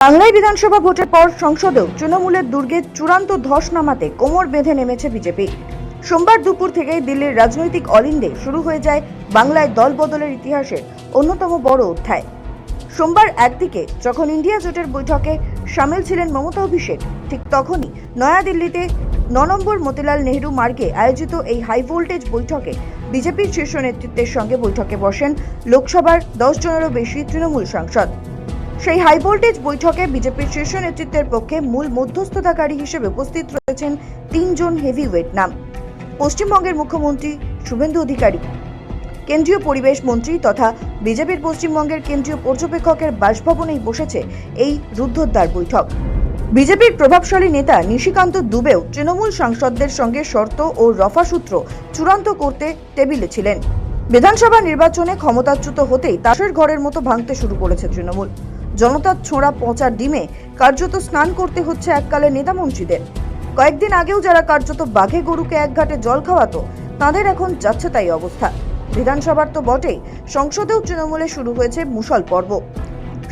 বাংলায় বিধানসভা ভোটের পর সংসদেও তৃণমূলের দুর্গে চূড়ান্ত ধস নামাতে কোমর বেঁধে নেমেছে বিজেপি। সোমবার দুপুর থেকেই দিল্লির রাজনৈতিক অলিন্দে শুরু হয়ে যায় বাংলায় দল বদলের ইতিহাসের অন্যতম বড় অধ্যায়। সোমবার একদিকে যখন ইন্ডিয়া জোটের বৈঠকে সামিল ছিলেন মমতা অভিষেক, ঠিক তখনই নয়াদিল্লিতে 9 নম্বর মতিলাল নেহরু মার্গে আয়োজিত এই হাই ভোল্টেজ বৈঠকে বিজেপির শীর্ষ নেতৃত্বের সঙ্গে বৈঠকে বসেন লোকসভার 10 জনেরও বেশি তৃণমূল সাংসদ। সেই হাই ভোল্টেজ বৈঠকে বিজেপির শীর্ষ নেতৃত্বের পক্ষে মূল মধ্যস্থতাকারী হিসেবে উপস্থিত রয়েছেন 3 জন হেভিওয়েট নাম। পশ্চিমবঙ্গের মুখ্যমন্ত্রী শুভেন্দু অধিকারী, কেন্দ্রীয় পরিবেশ মন্ত্রী তথা বিজেপির পশ্চিমবঙ্গের কেন্দ্রীয় পর্যবেক্ষকের বাসভবনেই বসেছে এই রুদ্ধদ্বার বৈঠক। বিজেপির প্রভাবশালী নেতা নিশিকান্ত দুবেও তৃণমূল সাংসদদের সঙ্গে শর্ত ও রফাসূত্র চূড়ান্ত করতে টেবিলে ছিলেন। বিধানসভা নির্বাচনে ক্ষমতাচ্যুত হতেই তাসের ঘরের মতো ভাঙতে শুরু করেছে তৃণমূল। জনতার ছোঁড়া পচা ডিমে কার্যত স্নান করতে হচ্ছে এককালে নেতা মন্ত্রীদের। কয়েকদিন আগেও যারা কার্যত বাঘে গরুকে এক ঘাটে জল খাওয়াতো, তাদের এখন যাচ্ছে তাই অবস্থা। বিধানসভার তো বটেই, সংসদেও তৃণমূলে শুরু হয়েছে মুষল পর্ব।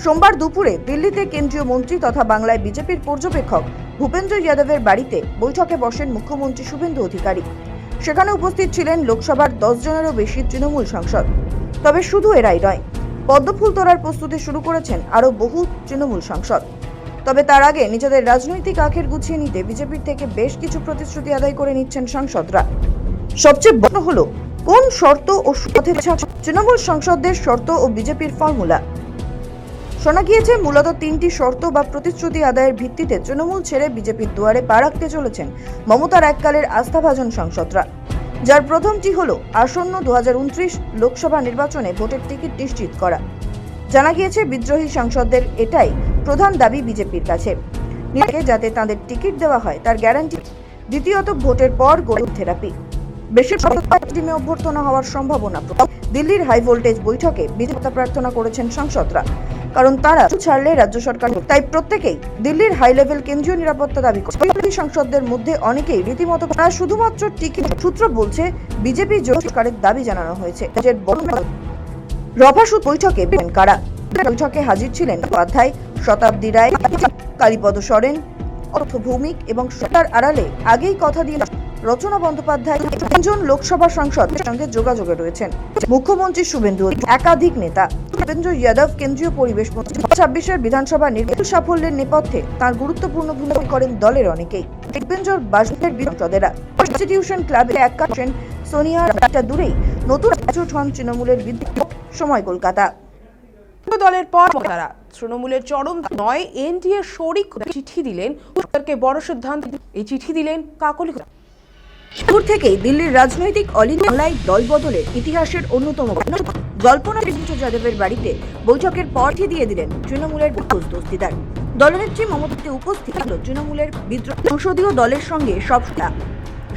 সোমবার দুপুরে দিল্লিতে কেন্দ্রীয় মন্ত্রী তথা বাংলায় বিজেপির পর্যবেক্ষক ভূপেন্দ্র যাদবের বাড়িতে বৈঠকে বসেন মুখ্যমন্ত্রী শুভেন্দু অধিকারী। সেখানে উপস্থিত ছিলেন লোকসভার 10 জনেরও বেশি তৃণমূল সাংসদ। তবে শুধু এরাই নয়, পদ্মফুল তোলার প্রস্তুতি শুরু করেছেন আরও বহু তৃণমূল সাংসদ। তবে তার আগে নিজেদের রাজনৈতিক আখের গুছিয়ে নিতে বিজেপির থেকে বেশ কিছু প্রতিশ্রুতি আদায় করে নিচ্ছেন সাংসদরা। সবচেয়ে বড় হলো কোন শর্ত ও পথে তৃণমূল সাংসদদের শর্ত ও বিজেপির ফর্মুলা। শোনা গিয়েছে মূলত 3টি শর্ত বা প্রতিশ্রুতি আদায়ের ভিত্তিতে তৃণমূল ছেড়ে বিজেপির দুয়ারে পা রাখতে চলেছেন মমতার এককালের আস্থাভাজন সাংসদরা। যার প্রথমটি হলো আসন্ন 2029 লোকসভা নির্বাচনে ভোটের টিকিট নিশ্চিত করা। জানা গিয়েছে বিদ্রোহী সাংসদদের এটাই প্রধান দাবি বিজেপির কাছে, যাতে তাদের টিকিট দেওয়া হয় তার গ্যারান্টি। দ্বিতীয়ত, ভোটের পর গোল্ড থেরাপি। বেশি টিমে অভ্যর্থনা হওয়ার সম্ভাবনা। দিল্লির হাই ভোল্টেজ বৈঠকে বিজেপি প্রার্থনা করেছেন সাংসদরা, কারণ তারা ছাড়লে রাজ্য সরকার, তাই প্রত্যেকেই দিল্লির হাই লেভেল কেন্দ্রীয় নিরাপত্তা দাবি করে। সাংসদদের মধ্যে অনেকেই রীতিমতো শুধুমাত্র টিকিট। সূত্র বলছে বিজেপি জোট সরকারের দাবি জানানো হয়েছে। রফাসূত্র বৈঠকে কারা বৈঠকে হাজির ছিলেন উপাধ্যায়, শতাব্দী রায়, কালীপদ সরেন, অর্থ ভৌমিক এবং সরকার আড়ালে আগেই কথা দিয়ে রচনা বন্দ্যোপাধ্যায় 3 জন লোকসভা সাংসদের সঙ্গে যোগাযোগে রয়েছেন মুখ্যমন্ত্রী শুভেন্দু। একাধিক নেতা ভূপেন্দ্র যাদব কেন্দ্রীয় পরিবেশ মন্ত্রী। 26-এর বিধানসভা নির্বাচন সাফল্যের নেপথ্যে তার গুরুত্বপূর্ণ ভূমিকা করেন দলের অনেকেই। ভূপেন্দ্র বাসভবনের বিধানসদেরা কনস্টিটিউশন ক্লাবে এক কাছেন সোনিয়া। একটা দূরেই নতুন জোট হন তৃণমূলের বিদ্রোহ। সময় কলকাতা। দলের পর তারা তৃণমূলের চরম নয় এনডিএ শরিক চিঠি দিলেন, সরকারকে বড় সিদ্ধান্ত। এই চিঠি দিলেন কাকলি। দূর থেকেই দিল্লির রাজনৈতিক বাংলায় দল বদলের ইতিহাসের অন্যতম জল্পনা ভূপেন্দ্র যাদবের বাড়িতে বৈঠকের পরই দিয়ে দিলেন তৃণমূলের দোস্তিদার দলনেত্রী মমতাতে উপস্থিত হল তৃণমূলের বিদ্রোহ সংসদীয় দলের সঙ্গে সব।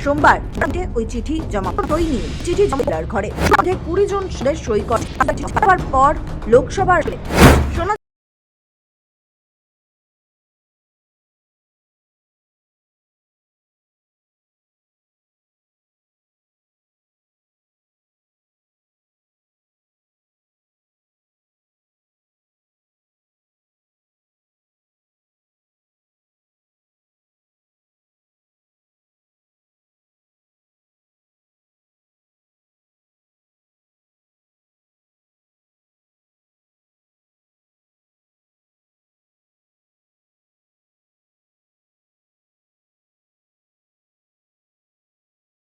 সোমবার ওই চিঠি জমা নিয়ে চিঠি জমার ঘরে 20 জন সই করার পর লোকসভার শোনা